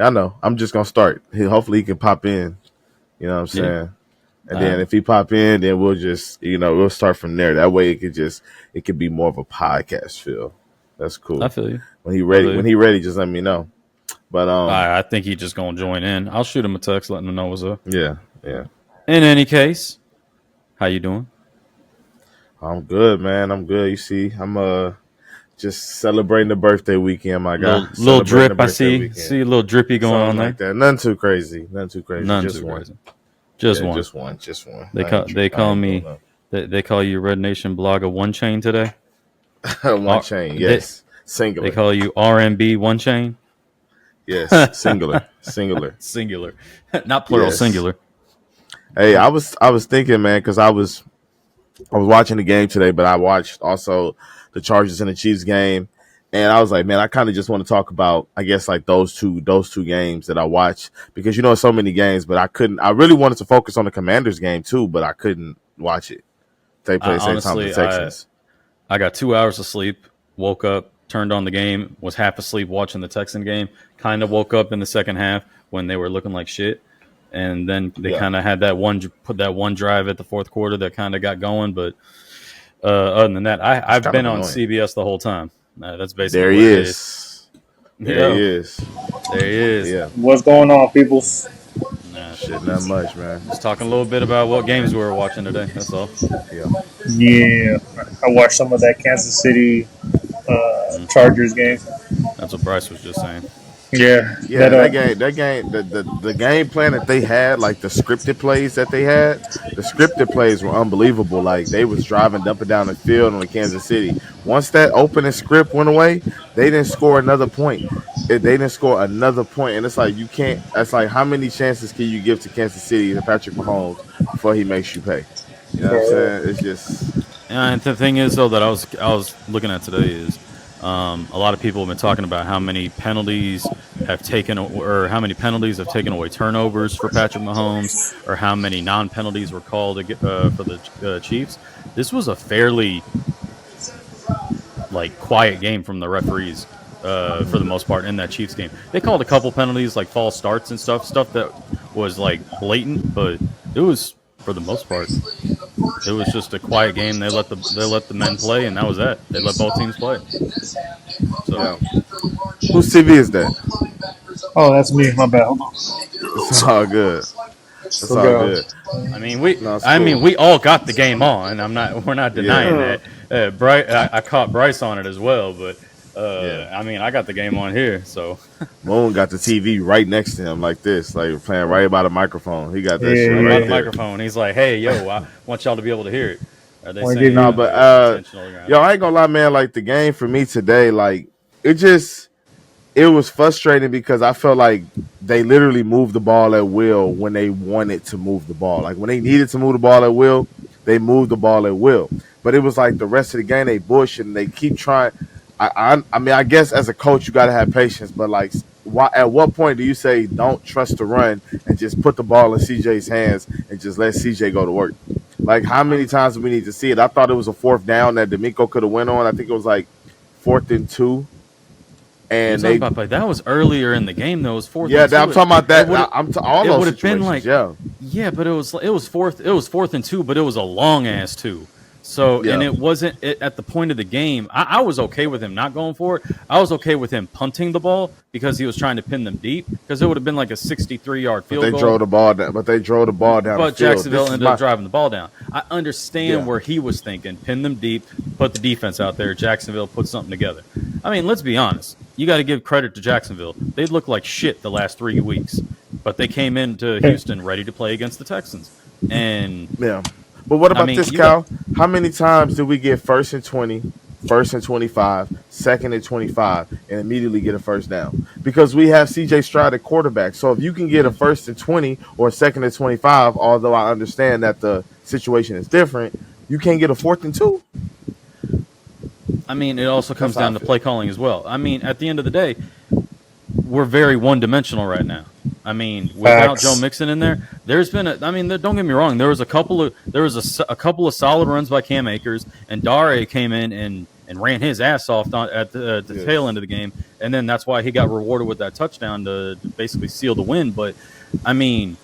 I know. I'm just gonna start. Hopefully he can pop in. You know what I'm saying? Yeah. And then if he pop in, then we'll just we'll start from there. That way it could be more of a podcast feel. That's cool. I feel you. When he ready, just let me know. But I think he's just gonna join in. I'll shoot him a text, letting him know what's up. yeah. In any case, how you doing? I'm good, man. I'm good. You see, I'm just celebrating the birthday weekend, my guy. Little drip. I see a little drippy going Something on there. like that. Nothing too crazy. Just one. Just one. They call me. They call you Red Nation blogger One Chain today. One chain, yes. Singular. They call you RMB One Chain. Yes, singular. Singular, not plural. Yes. Singular. Hey, I was thinking, man, because I was watching the game today, but I watched also the Chargers and the Chiefs game, and I was like, man, I kind of just want to talk about, I guess, like those two games that I watched, because so many games, but I couldn't. I really wanted to focus on the Commanders game too, but I couldn't watch it. They play the same time with the Texans. I got 2 hours of sleep. Woke up, turned on the game, was half asleep watching the Texan game. Kind of woke up in the second half when they were looking like shit. And then they kind of had that one drive at the fourth quarter that kind of got going. But other than that, I've been on CBS the whole time. That's basically there he is. There he is. There he is. Yeah. What's going on, peoples? Nah, shit, not much, man. Just talking a little bit about what games we were watching today. That's all. Yeah. I watched some of that Kansas City Chargers game. That's what Bryce was just saying. Yeah, that game, the game plan that they had, like the scripted plays that they had, the scripted plays were unbelievable. Like they was driving up and down the field on the Kansas City. Once that opening script went away, they didn't score another point. And it's like you can't. That's like how many chances can you give to Kansas City and Patrick Mahomes before he makes you pay? You know what I'm saying? It's just. And the thing is, though, that I was looking at today is. A lot of people have been talking about how many penalties have taken away turnovers for Patrick Mahomes, or how many non-penalties were called for the Chiefs. This was a fairly quiet game from the referees for the most part in that Chiefs game. They called a couple penalties like false starts and stuff that was blatant, but it was for the most part. It was just a quiet game. They let the men play, and that was that. They let both teams play. So, whose TV is that? Oh, that's me. My bad. It's all good. It's all good. I mean, we all got the game on. We're not denying that. I caught Bryce on it as well, but. I mean, I got the game on here, so. Moon got the TV right next to him like this, like playing right by the microphone. He got that shit right by the microphone. He's like, hey, yo, I want y'all to be able to hear it. Are they saying no, but I ain't gonna lie, man, like the game for me today, like it was frustrating because I felt like they literally moved the ball at will when they wanted to move the ball. Like when they needed to move the ball at will, they moved the ball at will. But it was like the rest of the game, they bullshit and they keep trying. I mean, I guess as a coach, you got to have patience. But, at what point do you say don't trust the run and just put the ball in CJ's hands and just let CJ go to work? Like, how many times do we need to see it? I thought it was a fourth down that D'Amico could have went on. I think it was 4th and 2. And that was earlier in the game, though. It was 4th. Yeah, I'm talking about that. All those situations. But it was 4th and 2, but it was a long ass 2. So, and it wasn't at the point of the game. I was okay with him not going for it. I was okay with him punting the ball because he was trying to pin them deep, because it would have been like a 63-yard field goal. They drove the ball down. But Jacksonville ended up driving the ball down. I understand where he was thinking. Pin them deep, put the defense out there. Jacksonville put something together. I mean, let's be honest. You got to give credit to Jacksonville. They looked like shit the last 3 weeks, but they came into Houston ready to play against the Texans. And But what about this, Cal? How many times did we get 1st and 20, 1st and 25, 2nd and 25, and immediately get a first down? Because we have CJ Stroud at quarterback. So if you can get a 1st and 20 or a 2nd and 25, although I understand that the situation is different, you can't get a 4th and 2? I mean, it also comes down to play calling as well. I mean, at the end of the day, we're very one-dimensional right now. I mean, without Joe Mixon in there, there's been don't get me wrong. There was a couple of solid runs by Cam Akers, and Dare came in and and ran his ass off at the tail end of the game. And then that's why he got rewarded with that touchdown to basically seal the win. But, I mean,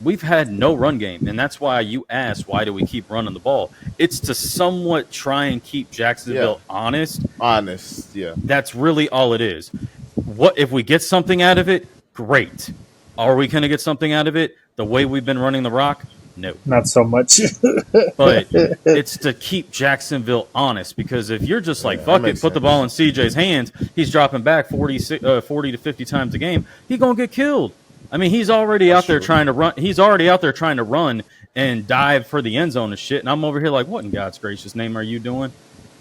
we've had no run game, and that's why you asked, why do we keep running the ball? It's to somewhat try and keep Jacksonville honest. Honest, yeah. That's really all it is. What if we get something out of it? Great. Are we going to get something out of it the way we've been running the rock? No. Not so much. But it's to keep Jacksonville honest, because if you're just like, fuck it, put the ball in CJ's hands, he's dropping back 40 to 50 times a game, he's going to get killed. I mean, he's already out there trying to run. He's already out there trying to run and dive for the end zone and shit. And I'm over here like, what in God's gracious name are you doing?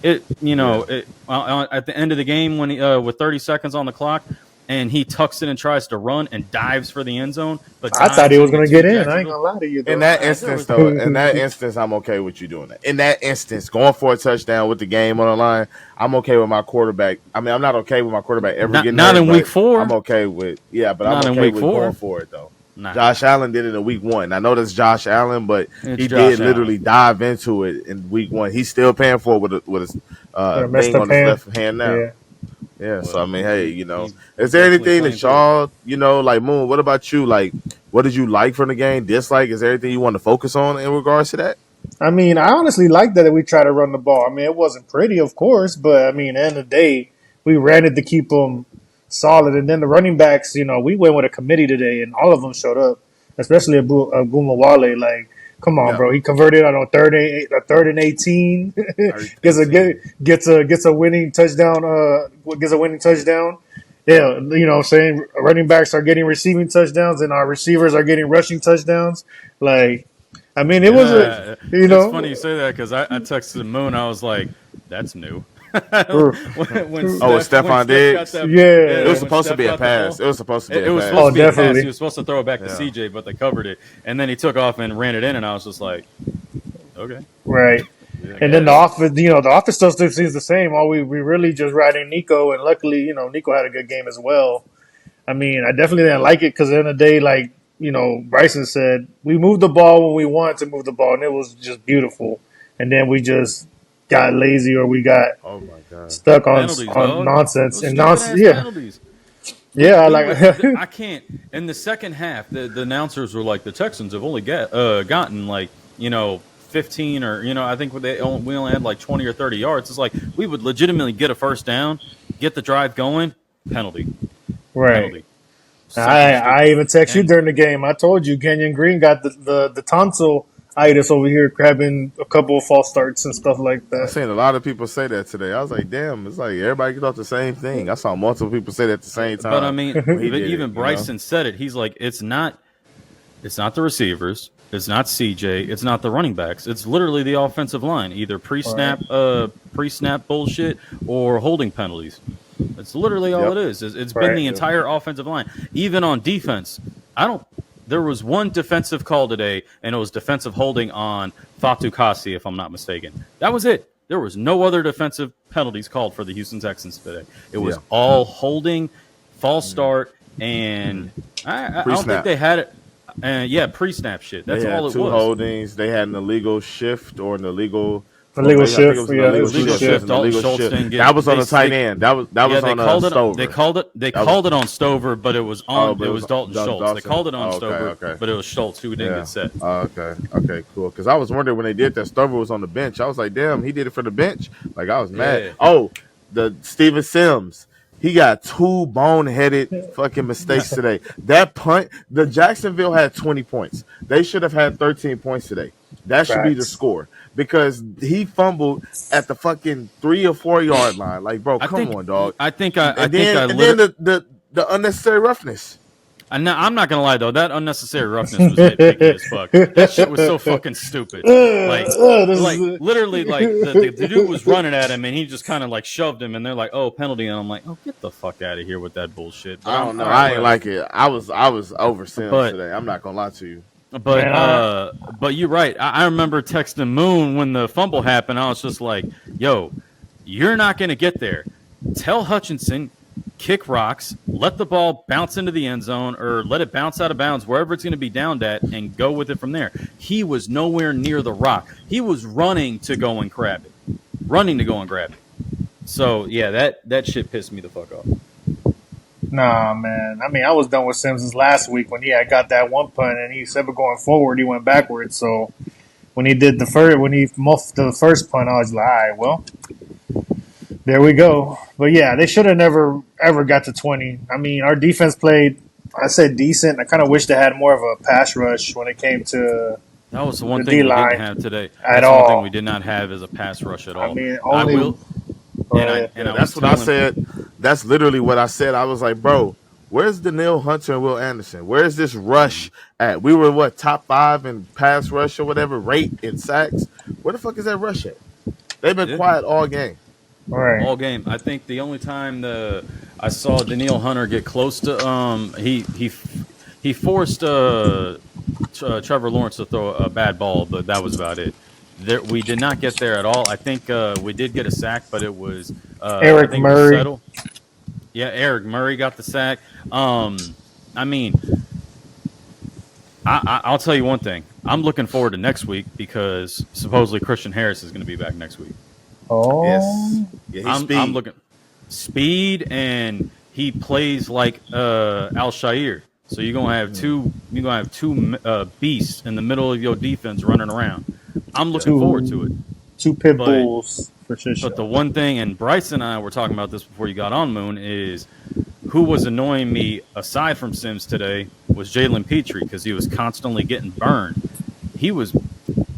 At the end of the game, when he, with 30 seconds on the clock, and he tucks it and tries to run and dives for the end zone. But I thought he was going to get in. I ain't going to lie to you, though. In that instance, I'm okay with you doing that. In that instance, going for a touchdown with the game on the line, I'm okay with my quarterback. I mean, I'm not okay with my quarterback getting not in week 4. I'm okay with but I'm okay with going for it though. Nah. Josh Allen did it in week 1. I know that's Josh Allen, but he did literally dive into it in week 1. He's still paying for it with his thing on his left hand now. Yeah, so I mean, hey, is there anything that y'all, like Moon? What about you? Like, what did you like from the game? Dislike? Is there anything you want to focus on in regards to that? I mean, I honestly like that we try to run the ball. I mean, it wasn't pretty, of course, but I mean, at the end of the day, we ran it to keep them solid. And then the running backs, we went with a committee today, and all of them showed up, especially Agumawale. Like, come on, bro. He converted on a third and 18. gets a winning touchdown. Gets a winning touchdown. Yeah, what I'm saying, running backs are getting receiving touchdowns, and our receivers are getting rushing touchdowns. Like, I mean, it was It's funny you say that, because I texted Moon. I was like, that's new. when Stephon Diggs. It was supposed to be a pass. It was supposed to be a pass. Supposed to be a pass. He was supposed to throw it back to CJ, but they covered it, and then he took off and ran it in, and I was just like, okay, right. And then the offense still seems the same. All we really just riding Nico, and luckily, Nico had a good game as well. I mean, I definitely didn't like it, because at the end of the day, like, Bryson said, we moved the ball when we wanted to move the ball, and it was just beautiful. And then we just got lazy, or we got stuck on nonsense and nonsense. I can't. In the second half, the announcers were like, the Texans have only gotten like 15 or I think we only had like 20 or 30 yards. It's like we would legitimately get a first down, get the drive going, penalty. Right. I even text you during the game. I told you Kenyon Green got the tonsillitis over here, grabbing a couple of false starts and stuff like that. I've seen a lot of people say that today. I was like, damn, it's like everybody thought the same thing. I saw multiple people say that at the same time. But I mean, even Bryson said it. He's like, it's not the receivers, it's not CJ, it's not the running backs. It's literally the offensive line, either pre-snap bullshit or holding penalties. That's literally all it is. It's been the entire offensive line. Even on defense, there was one defensive call today, and it was defensive holding on Fatu Kasi, if I'm not mistaken. That was it. There was no other defensive penalties called for the Houston Texans today. It was all holding, false start, and I don't think they had it. Pre-snap shit. That's all it was. 2 holdings. They had an illegal shift or an illegal illegal shift. Dalton Schultz didn't get. That was on the tight end. That was on Stover. They called it on Stover, but it was on. It was Dalton Schultz. They called it on Stover, but it was Schultz who didn't get set. Okay, cool. Because I was wondering when they did that, Stover was on the bench. I was like, damn, he did it for the bench. Like, I was mad. The Steven Sims. He got 2 boneheaded fucking mistakes today. That punt, the Jacksonville had 20 points. They should have had 13 points today. That should be the score. Because he fumbled at the fucking 3 or 4 yard line. Like, bro, come on, dog. Then the unnecessary roughness. I'm not gonna lie though, that unnecessary roughness was nitpicky as fuck. That shit was so fucking stupid. Like literally, like the dude was running at him and he just kind of like shoved him, and they're like, "Oh, penalty!" And I'm like, "Oh, get the fuck out of here with that bullshit." But I don't know. I ain't like it. I was over Sims today. I'm not gonna lie to you. But you're right. I remember texting Moon when the fumble happened. I was just like, "Yo, you're not gonna get there. Tell Hutchinson." Kick rocks, let the ball bounce into the end zone, or let it bounce out of bounds wherever it's going to be downed at, and go with it from there. He was nowhere near the rock. He was running to go and grab it. So yeah, that shit pissed me the fuck off. Nah, man. I mean, I was done with Simpsons last week when he had got that one punt, and he said going forward, he went backwards. So when he did when he muffed the first punt, I was like, all right, well, there we go. But yeah, they should have never ever got to 20. I mean, our defense played, I said decent. I kind of wish they had more of a pass rush when it came to That was the the one D thing we didn't line have today. at That's the one thing we all. did not have is a pass rush at I all. mean, I only. will, Go and ahead. I was That's what I telling, said. That's literally what I said. I was like, bro, where's Daniil Hunter and Will Anderson? Where's this rush at? We were what, top 5 in pass rush or whatever rate in sacks. Where the fuck is that rush at? They've been yeah, quiet all game. All right. all game. I think the only time I saw Daniil Hunter get close to he forced Trevor Lawrence to throw a bad ball, but that was about it. We did not get there at all. I think we did get a sack, but it was I Eric think it was Murray. Settle. Yeah, Eric Murray got the sack. I mean, I'll tell you one thing. I'm looking forward to next week because supposedly Christian Harris is going to be back next week. Yes. Oh. Yeah, he's speed. I'm looking speed, and he plays like Al Shair. So you're gonna have two beasts in the middle of your defense running around. I'm looking forward to it. Two pit But bulls for sure. but the one thing, and Bryce and I were talking about this before you got on, Moon, is who was annoying me aside from Sims today was Jalen Petrie because he was constantly getting burned. He was,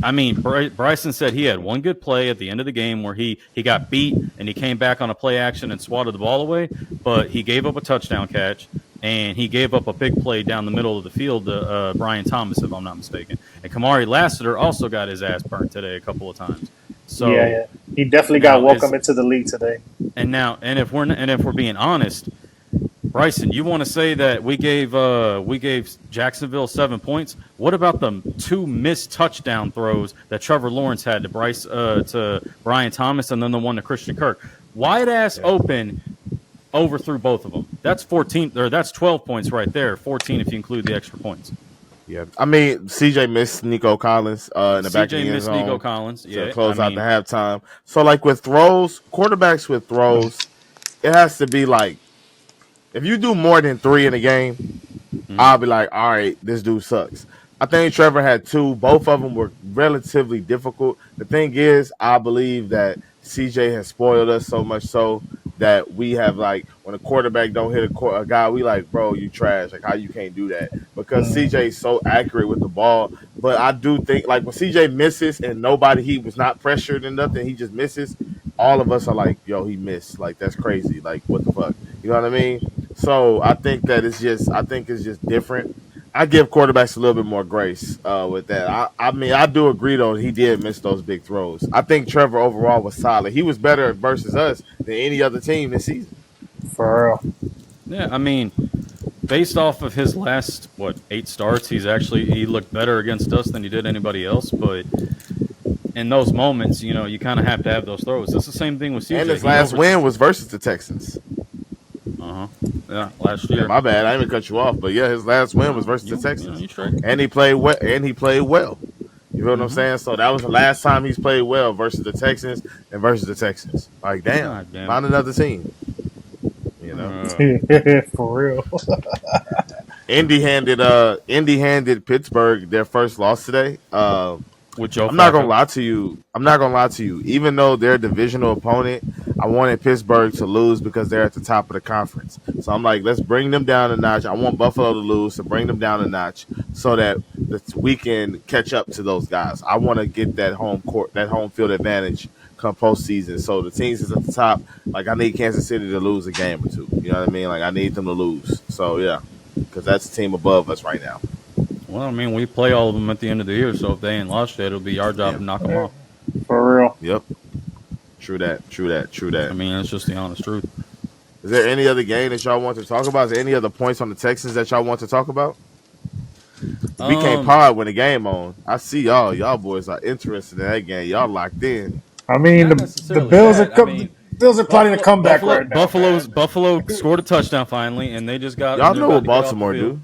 I mean, Bryson said he had one good play at the end of the game where he got beat and he came back on a play action and swatted the ball away, but he gave up a touchdown catch and he gave up a big play down the middle of the field to Brian Thomas, if I'm not mistaken. And Kamari Lassiter also got his ass burnt today a couple of times. So yeah. He definitely got welcome into the league today. And if we're being honest, Bryson, you want to say that we gave Jacksonville 7 points? What about the 2 missed touchdown throws that Trevor Lawrence had to Brian Thomas and then the one to Christian Kirk? Wide ass open, overthrew both of them. That's 14 or that's 12 points right there. 14 if you include the extra points. Yeah, I mean, CJ missed Nico Collins in the back of the end zone. Nico Collins, yeah, to close out the halftime. So, like with quarterbacks with throws, it has to be like if you do more than 3 in a game, I'll be like, all right, this dude sucks. I think Trevor had 2. Both of them were relatively difficult. The thing is, I believe that CJ has spoiled us so much so that we have, like, when a quarterback don't hit a guy, we like, bro, you trash. Like, how you can't do that? Because CJ is so accurate with the ball. But I do think, like, when CJ misses and he was not pressured and nothing, he just misses, all of us are like, yo, he missed. Like, that's crazy. Like, what the fuck? You know what I mean? So I think that it's just different. I give quarterbacks a little bit more grace with that. I mean, I do agree, though, he did miss those big throws. I think Trevor overall was solid. He was better versus us than any other team this season. For real. Yeah, I mean, based off of his last, 8 starts, he looked better against us than he did anybody else. But in those moments, you kind of have to have those throws. It's the same thing with CJ. And his last win was versus the Texans. Yeah, last year. Yeah, my bad. I didn't even cut you off, but yeah, his last win was versus the Texans, and he played well. You know what I'm saying? So that was the last time he's played well versus the Texans and versus the Texans. Like, damn. Find another team. You know, for real. Indy handed Pittsburgh their first loss today. I'm not gonna lie to you. Even though they're a divisional opponent, I wanted Pittsburgh to lose because they're at the top of the conference. So I'm like, let's bring them down a notch. I want Buffalo to lose to bring them down a notch so that we can catch up to those guys. I want to get that home field advantage come postseason. So the teams is at the top. Like, I need Kansas City to lose a game or 2. You know what I mean? Like, I need them to lose. So yeah, because that's the team above us right now. Well, I mean, we play all of them at the end of the year, so if they ain't lost yet, it'll be our job to knock them off. For real. Yep. True that. I mean, that's just the honest truth. Is there any other game that y'all want to talk about? Is there any other points on the Texans that y'all want to talk about? We can't pod when the game on. I see y'all. Y'all boys are interested in that game. Y'all locked in. I mean, the Bills are planning to come back right now. Buffalo scored a touchdown finally, and they just got. Y'all know what Baltimore do.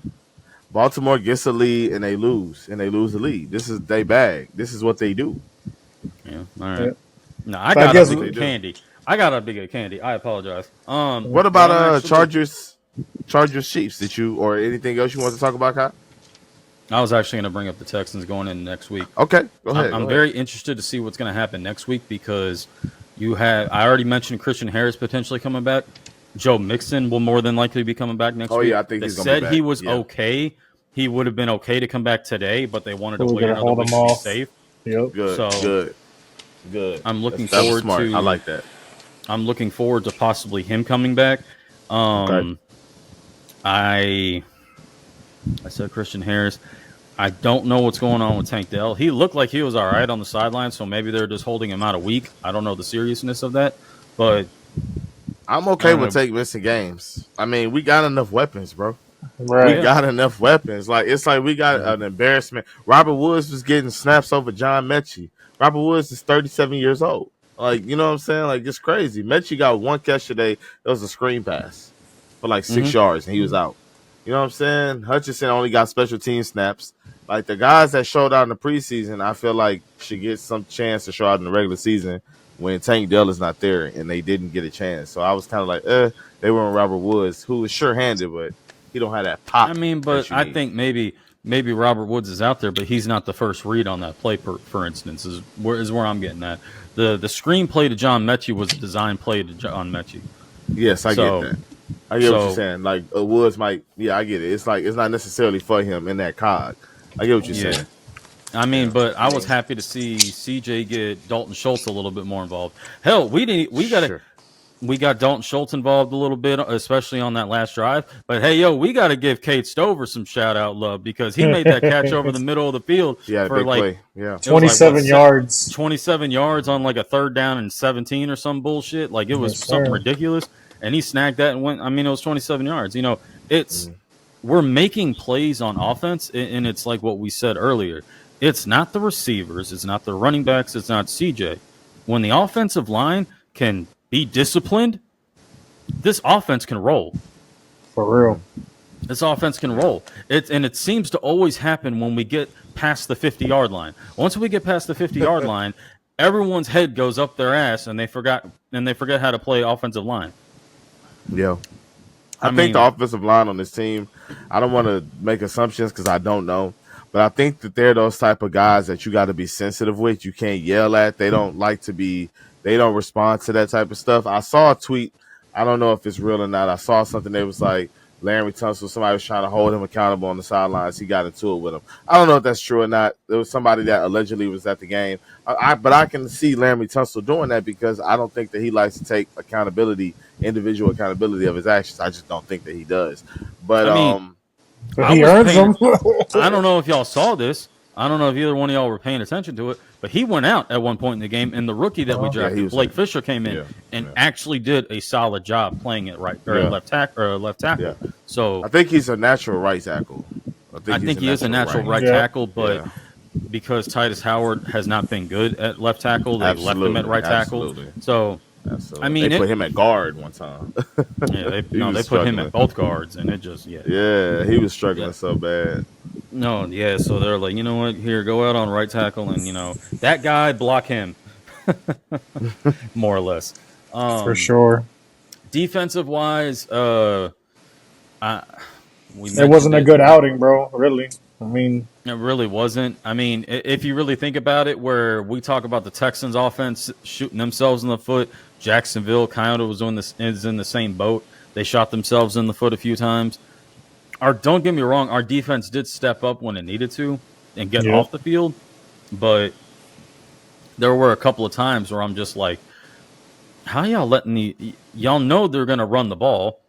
Baltimore gets a lead and they lose the lead. This is they bag. This is what they do. Yeah, all right. No, I got to candy. I got a big of candy. I apologize. What But I'm about actually, Chargers Chiefs? Did you or anything else you want to talk about, Kyle? I was actually going to bring up the Texans going in next week. Okay, go ahead. I'm very interested to see what's going to happen next week because I already mentioned Christian Harris potentially coming back. Joe Mixon will more than likely be coming back next week. Oh yeah, I think he's going to be back. Said he was okay. He would have been okay to come back today, but they wanted to We're wait gonna another hold week him to be off. safe. Yep. Good. I'm looking That was forward smart. to. I like that. I'm looking forward to possibly him coming back. Okay. I said Christian Harris. I don't know what's going on with Tank Dell. He looked like he was all right on the sideline, so maybe they're just holding him out a week. I don't know the seriousness of that, but I'm okay with Tank missing games. I mean, we got enough weapons, bro. Right. We got enough weapons. Like it's like we got an embarrassment. Robert Woods was getting snaps over John Mechie. Robert Woods is 37 years old. Like, you know what I'm saying? Like, it's crazy. Mechie got one catch today. It was a screen pass for like 6 yards, and he was out. You know what I'm saying? Hutchinson only got special team snaps. Like, the guys that showed out in the preseason, I feel like should get some chance to show out in the regular season when Tank Dell is not there, and they didn't get a chance. So I was kind of like, they were on Robert Woods, who is sure-handed, but he don't have that pop. I mean, but I think maybe Robert Woods is out there, but he's not the first read on that play. For instance, is where I'm getting at. The screen play to John Mechie was a design play to John Mechie. Yes, I get that. I get what you're saying. Like Woods might, I get it. It's like it's not necessarily for him in that cog. I get what you're saying. I mean, but I was happy to see CJ get Dalton Schultz a little bit more involved. Hell, we got Dalton Schultz involved a little bit, especially on that last drive. But hey, we got to give Cade Stover some shout out love because he made that catch over the middle of the field for like 27 yards. 27 yards on like a 3rd down and 17 or some bullshit. Like it was something ridiculous. And he snagged that and went. I mean, it was 27 yards. You know, we're making plays on offense, and it's like what we said earlier. It's not the receivers, it's not the running backs, it's not CJ. When the offensive line can be disciplined, this offense can roll. For real. This offense can roll. It seems to always happen when we get past the 50-yard line. Once we get past the 50-yard line, everyone's head goes up their ass, and they forget how to play offensive line. Yeah. I think the offensive line on this team, I don't want to make assumptions because I don't know, but I think that they're those type of guys that you got to be sensitive with. You can't yell at. They don't respond to that type of stuff. I saw a tweet. I don't know if it's real or not. I saw something that was like Larry Tunsil, somebody was trying to hold him accountable on the sidelines. He got into it with him. I don't know if that's true or not. There was somebody that allegedly was at the game. But I can see Larry Tunsil doing that because I don't think that he likes to take individual accountability of his actions. I just don't think that he does. But he earns them. I don't know if y'all saw this. I don't know if either one of y'all were paying attention to it, but he went out at one point in the game, and the rookie that we drafted, Blake Fisher, came in and actually did a solid job playing it left tackle. Yeah. So I think he's a natural right tackle. I think he is a natural right tackle, but because Titus Howard has not been good at left tackle, they left him at right tackle. So I mean, they put him at guard one time. They put him at both guards, and it just he was struggling so bad. So they're like, you know what? Here, go out on right tackle, and that guy, block him, more or less. For sure. Defensive wise, it wasn't a good outing, bro. Really. I mean, it really wasn't. I mean, if you really think about it, where we talk about the Texans' offense shooting themselves in the foot, Jacksonville kind of is in the same boat. They shot themselves in the foot a few times. Don't get me wrong, our defense did step up when it needed to and get off the field, but there were a couple of times where I'm just like, how y'all letting y'all know they're going to run the ball?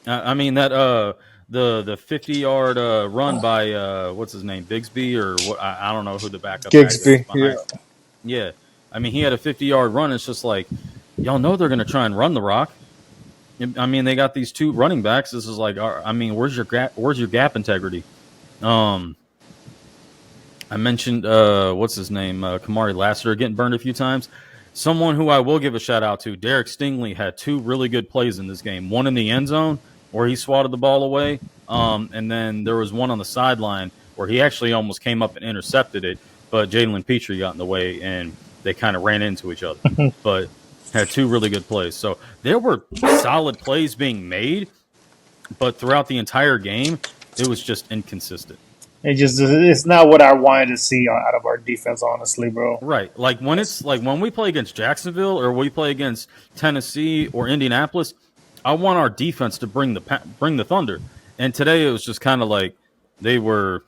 I mean, that the 50-yard run by what's his name, Bigsby, or what? I don't know who the backup Bigsby. Yeah. I mean, he had a 50-yard run. It's just like, y'all know they're going to try and run the rock. I mean, they got these two running backs. This is like, I mean, where's your gap integrity? I mentioned what's his name, Kamari Lassiter getting burned a few times. Someone who I will give a shout out to, Derek Stingley, had 2 really good plays in this game. One in the end zone where he swatted the ball away, and then there was one on the sideline where he actually almost came up and intercepted it, but Jalen Petrie got in the way and they kind of ran into each other. But had 2 really good plays. So there were solid plays being made, but throughout the entire game, it was just inconsistent. It's not what I wanted to see out of our defense, honestly, bro. Right. Like when it's like when we play against Jacksonville or we play against Tennessee or Indianapolis, I want our defense to bring the thunder. And today it was just kind of like they were.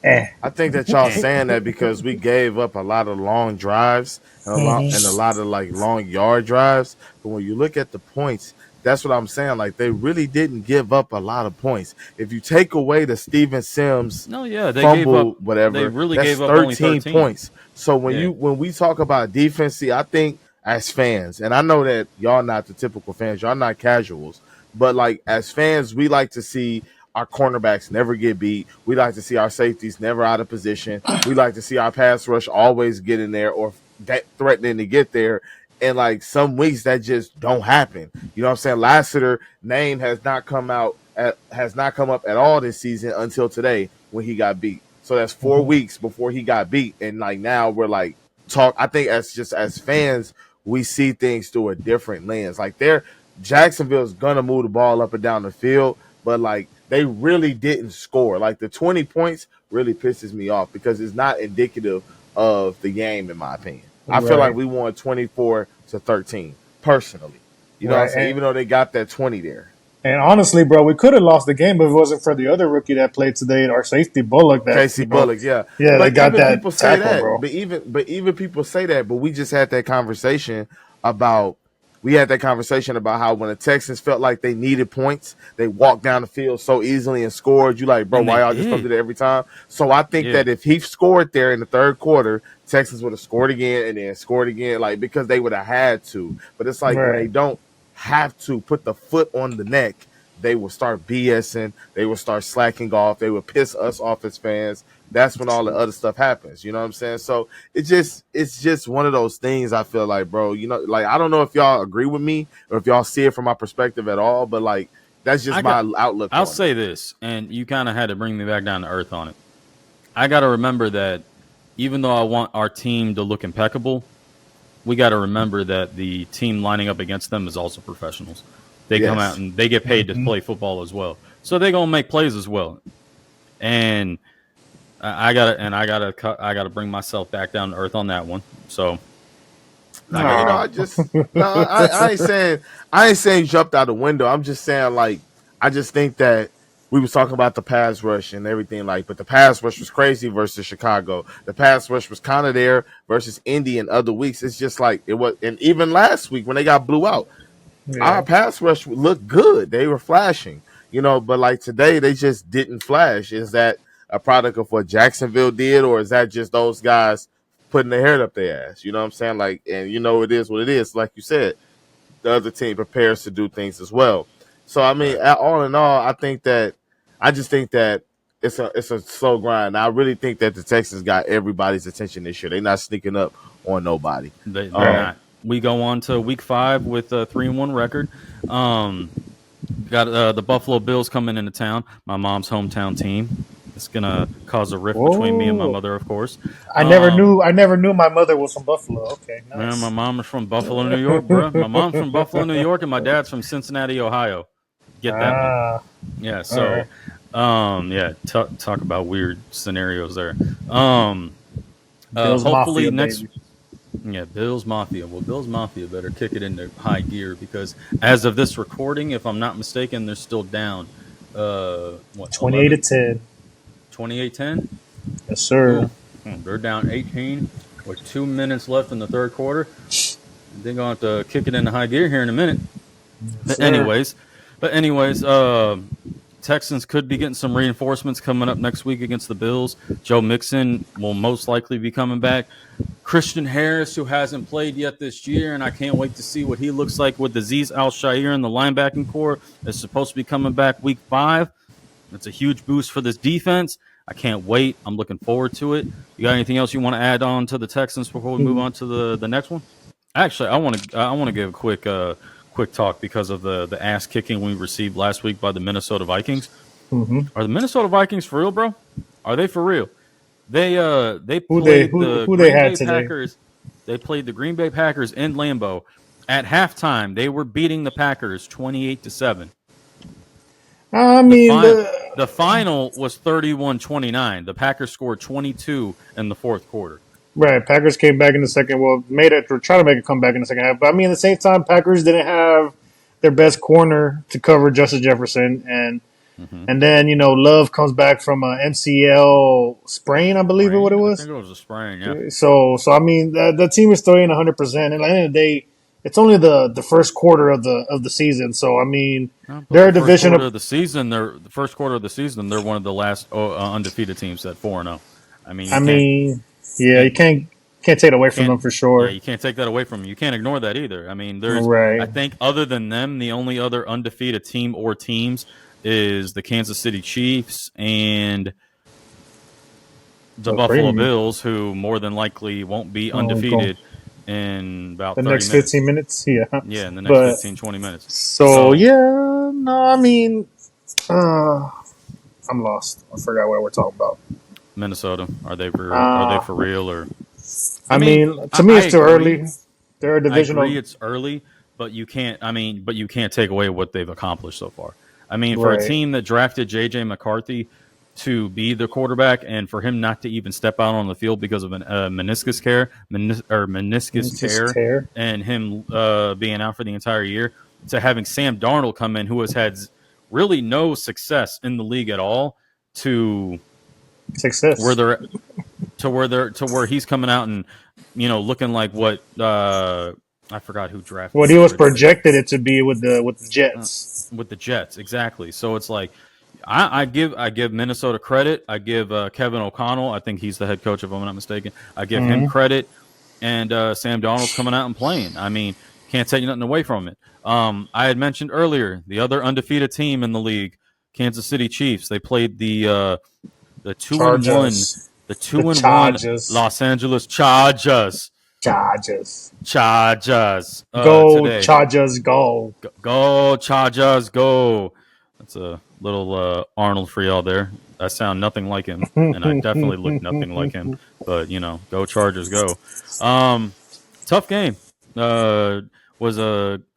I think that y'all saying that because we gave up a lot of long drives and a lot of like long yard drives. But when you look at the points, that's what I'm saying. Like they really didn't give up a lot of points. If you take away the Steven Sims They fumble, gave up. whatever, They really that's gave up 13, only 13 points. So when we talk about defense, see, I think as fans, and I know that y'all not the typical fans, y'all not casuals, but like as fans, we like to see our cornerbacks never get beat. We like to see our safeties never out of position. We like to see our pass rush always get in there or threatening to get there. And like some weeks that just don't happen. You know what I'm saying? Lassiter name has not come up at all this season until today when he got beat. So that's 4 weeks before he got beat. And like now we're like I think as fans, we see things through a different lens. Like Jacksonville's gonna move the ball up and down the field, but like they really didn't score. Like the 20 points really pisses me off because it's not indicative of the game, in my opinion. I feel like we won 24-13, personally. You know what I'm saying? Even though they got that 20 there. And honestly, bro, we could have lost the game if it wasn't for the other rookie that played today, our safety Bullock. Casey Bullock, yeah. Yeah, but they got that people say tackle, that, bro. But even people say that, but we just had that conversation about how when the Texans felt like they needed points, they walked down the field so easily and scored. You like, bro, why y'all just don't do that every time? So I think that if he scored there in the third quarter, Texans would have scored again and then scored again, like because they would have had to. But it's like when they don't have to put the foot on the neck, they will start BSing, they will start slacking off, they will piss us off as fans. That's when all the other stuff happens. You know what I'm saying? So it's just one of those things. I feel like, bro, you know, like I don't know if y'all agree with me or if y'all see it from my perspective at all, but like that's just my outlook. I'll say this, and you kind of had to bring me back down to earth on it. I got to remember that even though I want our team to look impeccable, we got to remember that the team lining up against them is also professionals. They come out and they get paid to play football as well, so they're gonna make plays as well. And I gotta bring myself back down to earth on that one. So, I ain't saying jumped out the window. I'm just saying like I just think that we was talking about the pass rush and everything but the pass rush was crazy versus Chicago. The pass rush was kind of there versus Indy and other weeks. It's just like it was, and even last week when they got blew out, our pass rush looked good. They were flashing, but like today they just didn't flash. Is that a product of what Jacksonville did, or is that just those guys putting their head up their ass? You know what I'm saying? Like, and it is what it is. Like you said, the other team prepares to do things as well. So I mean, all in all, I just think that it's a slow grind. I really think that the Texans got everybody's attention this year. They're not sneaking up on nobody. They're not. We go on to week 5 with a 3-1 record. Got the Buffalo Bills coming into town, my mom's hometown team. It's gonna cause a rift between me and my mother, of course. I never knew my mother was from Buffalo. Okay, nice. Man, my mom is from Buffalo, New York, bro. My mom's from Buffalo, New York, and my dad's from Cincinnati, Ohio. Get that one? Yeah. So, talk about weird scenarios there. Bills hopefully Mafia, next. baby. Yeah, Bills Mafia. Well, Bills Mafia better kick it into high gear because as of this recording, if I'm not mistaken, they're still down. 28-10. 28-10? Yes, sir. They're down 18 with 2 minutes left in the third quarter. They're going to have to kick it into high gear here in a minute. Yes, But anyways, Texans could be getting some reinforcements coming up next week against the Bills. Joe Mixon will most likely be coming back. Christian Harris, who hasn't played yet this year, and I can't wait to see what he looks like with Azeez Al-Shaair in the linebacking core, is supposed to be coming back week 5. It's a huge boost for this defense. I can't wait. I'm looking forward to it. You got anything else you want to add on to the Texans before we move on to the next one? Actually, I want to give a quick talk because of the ass kicking we received last week by the Minnesota Vikings. Mm-hmm. Are the Minnesota Vikings for real, bro? Are they for real? They Who played they the who Green they had Bay today? Packers. They played the Green Bay Packers in Lambeau. At halftime, they were beating the Packers 28-7. I mean, The final was 31-29. The Packers scored 22 in the fourth quarter. right, Packers came back in the second. Well, made it. Were trying to make a comeback in the second half. But I mean, at the same time, Packers didn't have their best corner to cover Justin Jefferson, and then Love comes back from a MCL sprain, I believe, or what it I was. think it was a sprain, yeah. So I mean, the team is still in 100%. And at the end of the day, it's only the first quarter of the season. So I mean, they're a division of the season. The first quarter of the season, they're one of the last undefeated teams at 4-0. I mean, you can't take it away from them for sure. Yeah, you can't take that away from them. You can't ignore that either. I mean, right. I think other than them, the only other undefeated team or teams is the Kansas City Chiefs and the Buffalo Bills, who more than likely won't be undefeated in about the 30 next minutes. 15 minutes. Yeah, in the next 15, 20 minutes. So I mean, I'm lost. I forgot what we're talking about. Minnesota, are they for real or? I mean, to me, it's too early. They're a divisional. I agree, it's early, but you can't. But you can't take away what they've accomplished so far. I mean, for a team that drafted J.J. McCarthy to be the quarterback, and for him not to even step out on the field because of a meniscus tear, and him being out for the entire year, to having Sam Darnold come in, who has had really no success in the league at all, to where he's coming out and looking like what I forgot who drafted. What he was projected it to be with the Jets. With the Jets, exactly. So it's like I give Minnesota credit. I give Kevin O'Connell. I think he's the head coach, if I'm not mistaken. I give him credit, and Sam Darnold's coming out and playing. I mean, can't take nothing away from it. I had mentioned earlier the other undefeated team in the league, Kansas City Chiefs. They played the 2-1, the 2-1 Los Angeles Chargers. Chargers. Go today. Chargers, go. Go Chargers, go. That's a little Arnold for y'all there. I sound nothing like him, and I definitely look nothing like him. But go Chargers, go. Tough game. I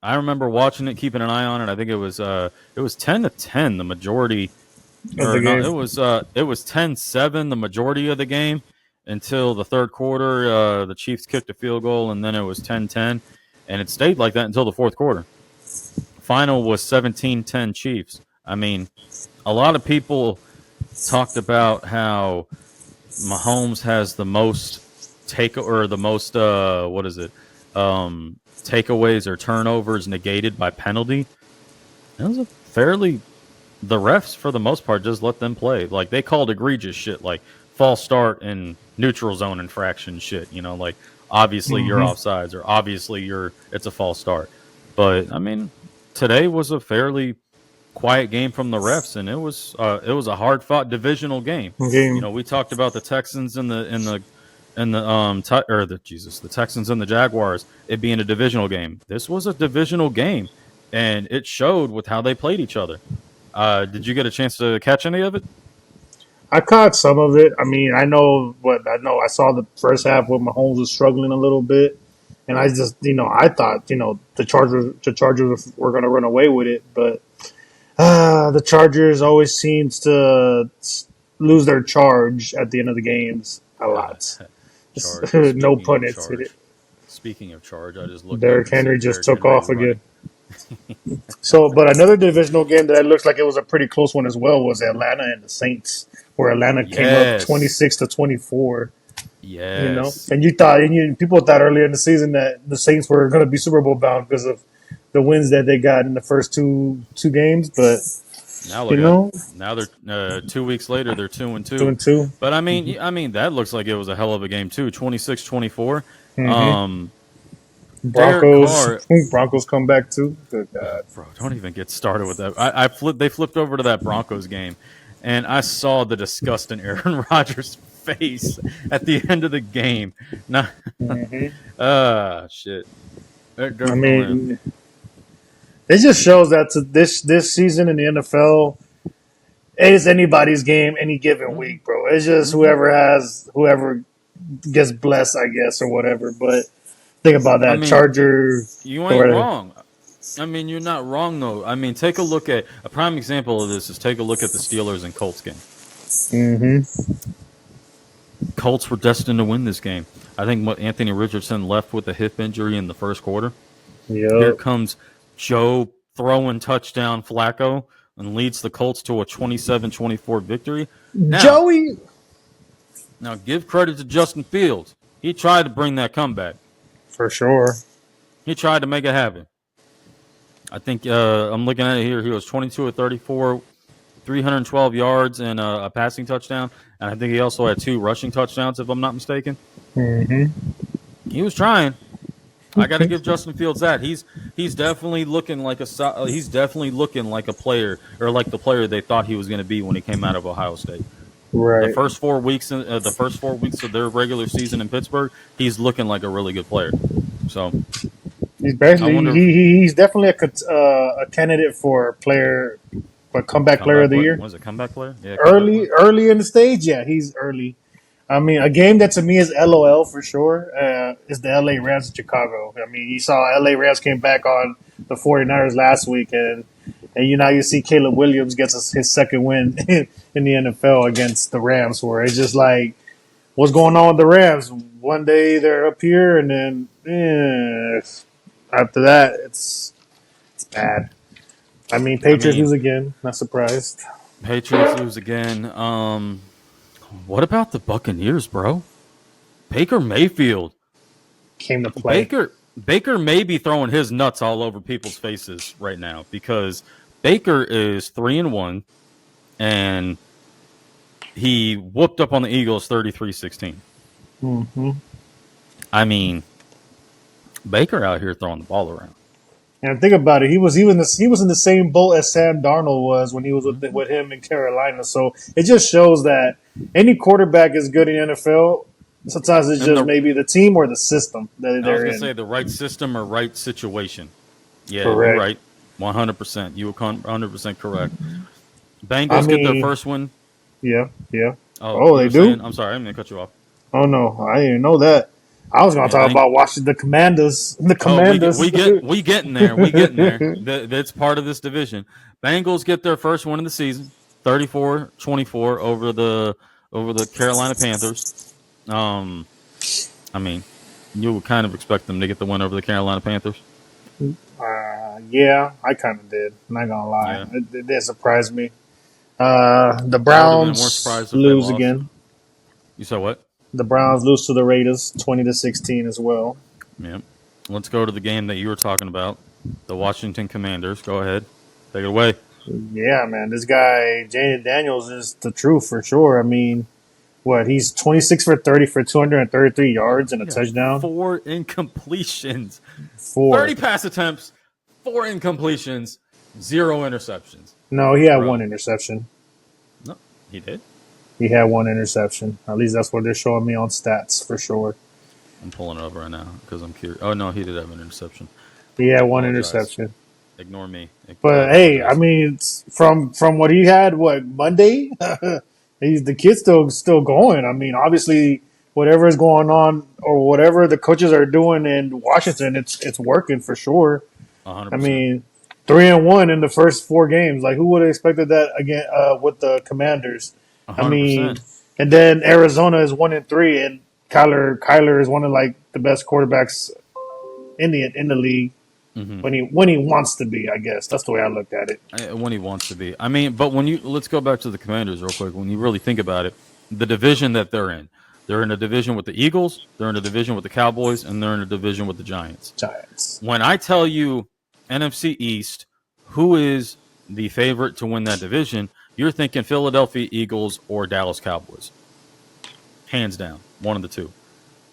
remember watching it, keeping an eye on it. I think it was 10-10 the majority. It was 10-7 the majority of the game until the third quarter. The Chiefs kicked a field goal, and then it was 10-10, and it stayed like that until the fourth quarter. Final was 17-10 Chiefs. I mean, a lot of people talked about how Mahomes has the most takeaways or turnovers negated by penalty. It was the refs for the most part just let them play. Like, they called egregious shit like false start and neutral zone infraction shit. Like, obviously you're offsides, or obviously it's a false start. But I mean, today was a fairly quiet game from the refs, and it was a hard fought divisional game. We talked about the Texans and the Texans and the Jaguars, it being a divisional game. This was a divisional game, and it showed with how they played each other. Did you get a chance to catch any of it? I caught some of it. I mean, I know. I saw the first half where Mahomes was struggling a little bit, and I just, I thought, the Chargers were going to run away with it, but the Chargers always seems to lose their charge at the end of the games a lot. No pun intended. Speaking of charge, I just looked. Derrick Henry just took off again. But another divisional game that looks like it was a pretty close one as well was Atlanta and the Saints, where Atlanta came up 26-24. Yes. And people thought earlier in the season that the Saints were going to be Super Bowl bound because of the wins that they got in the first two games, but now they're 2 weeks later they're 2-2. 2-2. But I mean that looks like it was a hell of a game too. 26-24. Broncos come back too. Good God. Bro, don't even get started with that. They flipped over to that Broncos game, and I saw the disgust in Aaron Rodgers' face at the end of the game. Shit. I mean, it just shows that this season in the NFL, it is anybody's game any given week, bro. It's just whoever gets blessed, I guess, or whatever. But think about that. I mean, Charger. you Go ain't right ahead. wrong. I mean, you're not wrong though. I mean, take a look at a prime example of this is take a look at the Steelers and Colts game. Mm-hmm. Colts were destined to win this game. I think what Anthony Richardson left with a hip injury in the first quarter. Here Yep. comes Joe throwing touchdown Flacco and leads the Colts to a 27-24 victory. Joey. Now give credit to Justin Fields. He tried to bring that comeback. For sure. He tried to make it happen. I think I'm looking at it here. He was 22 of 34, 312 yards and a passing touchdown. And I think he also had 2 rushing touchdowns, if I'm not mistaken. Mm-hmm. He was trying. I got to give Justin Fields that. He's definitely looking like a player, or like the player they thought he was going to be when he came out of Ohio State. Right. The first 4 weeks of their regular season in Pittsburgh, he's looking like a really good player. So He's basically he's definitely a candidate for comeback player of the year. Was it comeback player? Yeah, Early in the stage, yeah, he's early. I mean, a game that to me is LOL for sure is the LA Rams in Chicago. I mean, you saw LA Rams came back on the 49ers last week, and you see Caleb Williams gets his second win in the NFL against the Rams, where it's just like, what's going on with the Rams? One day they're up here, and then after that, it's bad. I mean, Patriots lose again. Not surprised. Patriots lose again. What about the Buccaneers, bro? Baker Mayfield came to play. Baker may be throwing his nuts all over people's faces right now because Baker is 3-1, and he whooped up on the Eagles 33-16. Mm-hmm. I mean, Baker out here throwing the ball around. And think about it, he was in the same boat as Sam Darnold was when he was with him in Carolina. So it just shows that any quarterback is good in the NFL. Sometimes it's just maybe the team or the system that they're in. I was going to say the right system or right situation. Yeah, correct. You're right. 100%. You were 100% correct. Bengals get their first win. Yeah. Oh, they do? I'm sorry. I'm going to cut you off. Oh, no. I didn't know that. I was going to talk about watching the Commanders. The Commanders. We getting there. We getting there. That's part of this division. Bengals get their first win of the season, 34-24 over the Carolina Panthers. I mean, you would kind of expect them to get the win over the Carolina Panthers. Yeah, I kind of did. I'm not gonna lie, it did surprise me. The Browns lose again. You said what? The Browns lose to the Raiders 20-16 as well. Yeah. Let's go to the game that you were talking about. The Washington Commanders. Go ahead. Take it away. Yeah, man. This guy, Jaden Daniels, is the truth for sure. I mean, he's 26 for 30 for 233 yards and a touchdown. 4 incompletions. 30 pass attempts, 4 incompletions, 0 interceptions. No, he had 1 interception. No, he did? He had 1 interception. At least that's what they're showing me on stats for sure. I'm pulling it up right now because I'm curious. Oh, no, he did have an interception. He had 1 interception. Ignore me. But hey, I mean, from what he had, Monday? The kid's still going. I mean, obviously, whatever is going on or whatever the coaches are doing in Washington, it's working for sure. 100%. I mean, 3-1 in the first 4 games. Like, who would have expected that again with the Commanders? 100%. I mean, and then Arizona is 1-3, and Kyler is one of like the best quarterbacks in the league. Mm-hmm. When he wants to be, I guess that's the way I looked at it. When he wants to be, I mean, but let's go back to the Commanders real quick. When you really think about it, the division that they're in a division with the Eagles, they're in a division with the Cowboys, and they're in a division with the Giants. When I tell you NFC East, who is the favorite to win that division, you're thinking Philadelphia Eagles or Dallas Cowboys. Hands down, one of the two.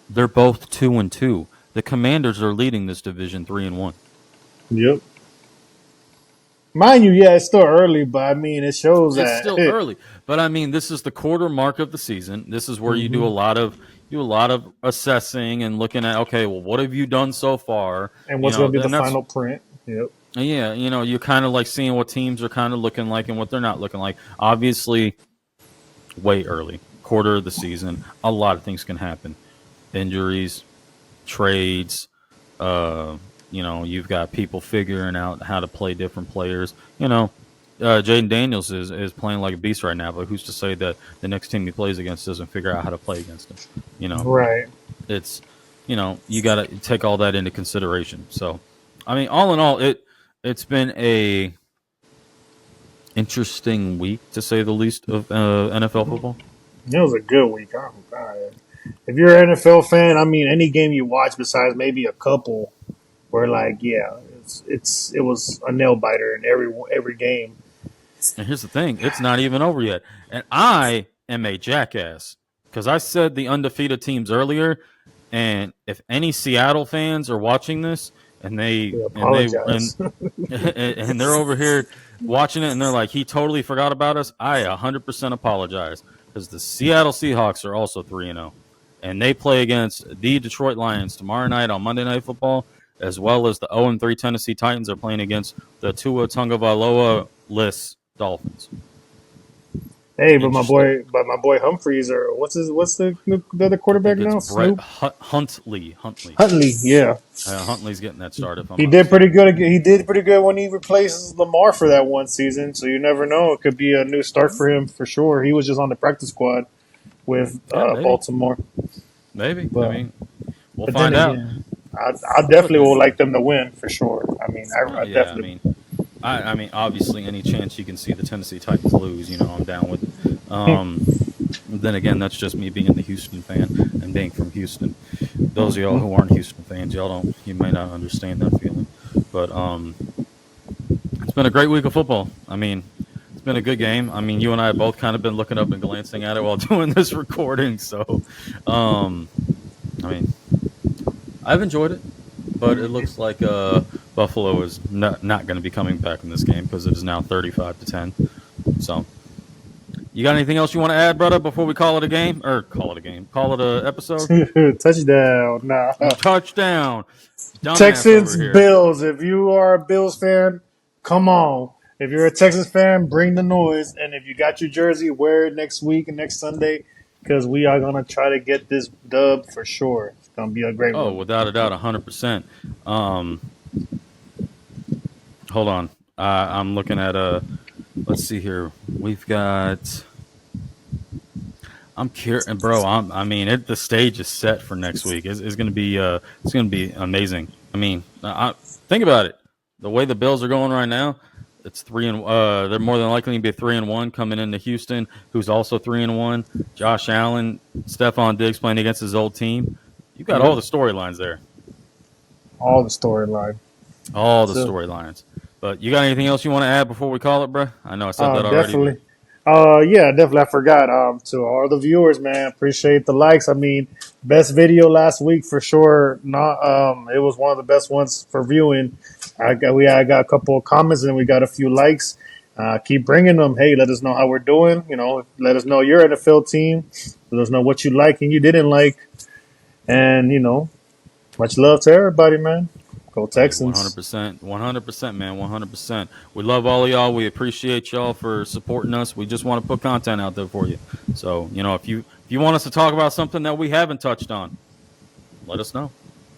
They're both 2-2. The Commanders are leading this division 3-1. Yep. Mind you, yeah, it's still early, but I mean, it shows that it's still early. But I mean, this is the quarter mark of the season. This is where you do a lot of assessing and looking at, okay, well, what have you done so far, and what's going to be the final print? Yep. Yeah, you're kind of like seeing what teams are kind of looking like and what they're not looking like. Obviously, way early. quarter of the season, a lot of things can happen. Injuries, trades, you've got people figuring out how to play different players. Jaden Daniels is playing like a beast right now, but who's to say that the next team he plays against doesn't figure out how to play against him? Right. It's, you got to take all that into consideration. So, I mean, all in all, it's been a interesting week, to say the least, of NFL football. It was a good week. Oh, God. If you're an NFL fan, I mean, any game you watch besides maybe a couple, where it was a nail biter in every game. And here's the thing: it's not even over yet, and I am a jackass because I said the undefeated teams earlier. And if any Seattle fans are watching this, and they're over here watching it, and they're like, he totally forgot about us, I 100% apologize, because the Seattle Seahawks are also 3-0, and they play against the Detroit Lions tomorrow night on Monday Night Football, as well as the 0-3 Tennessee Titans are playing against the Tua Tagovailoa-less Dolphins. Hey, but my boy Humphreys, or what's the other quarterback now? Brett Huntley. Huntley, yeah. Huntley's getting that started. He did pretty good. He did pretty good when he replaces Lamar for that one season. So you never know; it could be a new start for him for sure. He was just on the practice squad with Baltimore. Maybe. But, I mean, we'll find out. I definitely would like them to win for sure. I mean, I definitely. I mean, obviously, any chance you can see the Tennessee Titans lose, I'm down with it. Then again, that's just me being the Houston fan and being from Houston. Those of y'all who aren't Houston fans, you may not understand that feeling. But it's been a great week of football. I mean, it's been a good game. I mean, you and I have both kind of been looking up and glancing at it while doing this recording. So, I mean, I've enjoyed it. But it looks like Buffalo is not going to be coming back in this game because it is now 35-10. So, you got anything else you want to add, brother, before we call it a game? Or call it an episode? Touchdown. Nah. Touchdown. Texans, Bills. If you are a Bills fan, come on. If you're a Texans fan, bring the noise. And if you got your jersey, wear it next week and next Sunday, because we are going to try to get this dub for sure. It's going to be a great one. Oh, without a doubt, 100%. Hold on. I'm looking at let's see here. We've got. I'm curious, bro. The stage is set for next week. It's going to be. It's going to be amazing. I mean, think about it. The way the Bills are going right now, it's 3-1. They're more than likely to be 3-1 coming into Houston, who's also 3-1. Josh Allen, Stephon Diggs playing against his old team. You got all the storylines there. All the storylines. But you got anything else you want to add before we call it, bro? I know I said that already. Definitely. Definitely. I forgot. To all the viewers, man, appreciate the likes. I mean, best video last week for sure. It was one of the best ones for viewing. I got a couple of comments and we got a few likes. Keep bringing them. Hey, let us know how we're doing. Let us know your NFL team. Let us know what you like and you didn't like. And, much love to everybody, man. Go Texans. 100%, man, 100%. We love all of y'all. We appreciate y'all for supporting us. We just want to put content out there for you. So, if you want us to talk about something that we haven't touched on, let us know.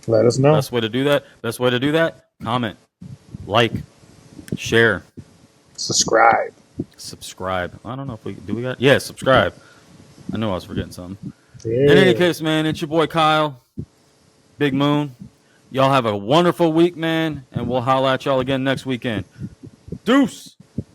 Best way to do that, comment, like, share. Subscribe. I don't know if we got. Yeah, subscribe. I knew I was forgetting something. Yeah. In any case, man, it's your boy Kyle, Big Moon. Y'all have a wonderful week, man, and we'll holla at y'all again next weekend. Deuce.